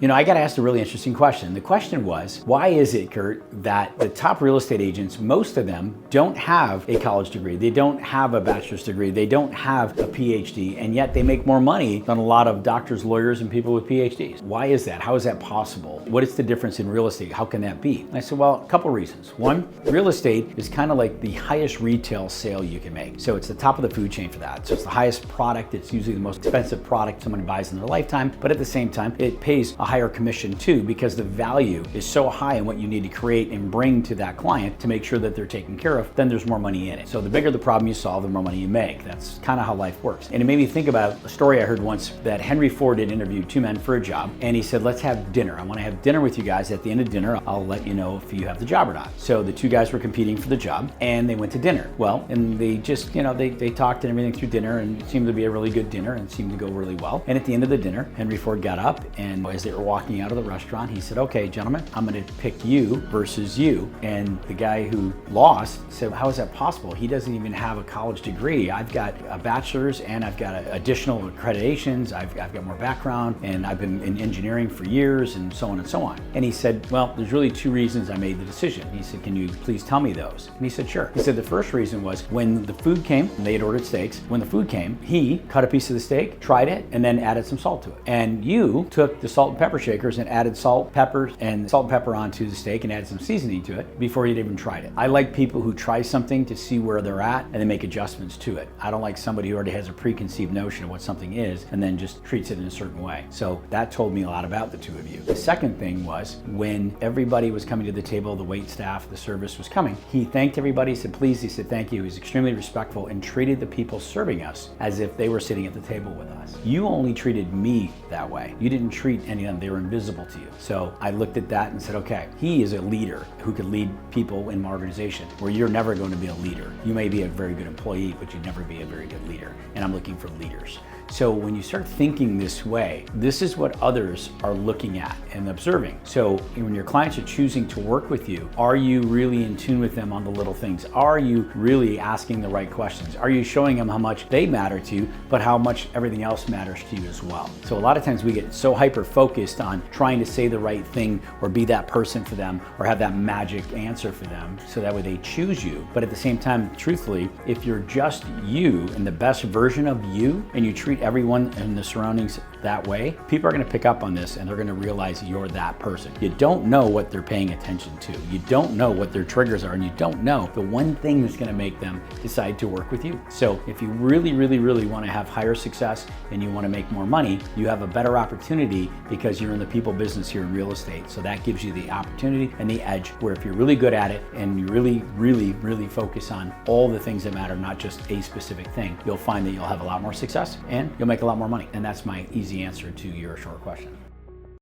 You know, I got asked a really interesting question. The question was, why is it, Kurt, that the top real estate agents, most of them don't have a college degree, they don't have a bachelor's degree, they don't have a PhD, and yet they make more money than a lot of doctors, lawyers, and people with PhDs? Why is that? How is that possible? What is the difference in real estate? How can that be? And I said, well, a couple reasons. One, real estate is kind of like the highest retail sale you can make. So it's the top of the food chain for that. So it's the highest product. It's usually the most expensive product someone buys in their lifetime, but at the same time, it pays a higher commission too, because the value is so high in what you need to create and bring to that client to make sure that they're taken care of, then there's more money in it. So the bigger the problem you solve, the more money you make. That's kind of how life works. And it made me think about a story I heard once that Henry Ford had interviewed two men for a job, and he said, let's have dinner. I want to have dinner with you guys. At the end of dinner, I'll let you know if you have the job or not. So the two guys were competing for the job, and they went to dinner. Well, and they just, they talked and everything through dinner, and it seemed to be a really good dinner and seemed to go really well. And at the end of the dinner, Henry Ford got up, and as they were walking out of the restaurant, he said, okay, gentlemen, I'm going to pick you versus you. And the guy who lost said, how is that possible? He doesn't even have a college degree. I've got a bachelor's and I've got additional accreditations. I've got more background, and I've been in engineering for years, and so on and so on. And he said, well, there's really two reasons I made the decision. He said, can you please tell me those? And he said, sure. He said, the first reason was when the food came, and they had ordered steaks, when the food came, he cut a piece of the steak, tried it, and then added some salt to it. And you took the salt and pepper shakers and added salt, pepper, and salt and pepper onto the steak and added some seasoning to it before you'd even tried it. I like people who try something to see where they're at and then make adjustments to it. I don't like somebody who already has a preconceived notion of what something is and then just treats it in a certain way. So that told me a lot about the two of you. The second thing was when everybody was coming to the table, the wait staff, the service was coming, he thanked everybody, he said please, he said thank you. He was extremely respectful and treated the people serving us as if they were sitting at the table with us. You only treated me that way. You didn't treat any of them, they were invisible to you. So I looked at that and said, okay, he is a leader who could lead people in my organization, where you're never going to be a leader. You may be a very good employee, but you'd never be a very good leader. And I'm looking for leaders. So when you start thinking this way, this is what others are looking at and observing. So when your clients are choosing to work with you, are you really in tune with them on the little things? Are you really asking the right questions? Are you showing them how much they matter to you, but how much everything else matters to you as well? So a lot of times we get so hyper-focused on trying to say the right thing or be that person for them or have that magic answer for them so that way they choose you. But at the same time, truthfully, if you're just you and the best version of you and you treat everyone in the surroundings that way, people are going to pick up on this and they're going to realize you're that person. You don't know what they're paying attention to. You don't know what their triggers are, and you don't know the one thing that's going to make them decide to work with you. So if you really, really, really want to have higher success and you want to make more money, you have a better opportunity because you're in the people business here in real estate. So that gives you the opportunity and the edge where if you're really good at it and you really, really, really focus on all the things that matter, not just a specific thing, you'll find that you'll have a lot more success and you'll make a lot more money. And that's my easy answer to your short question.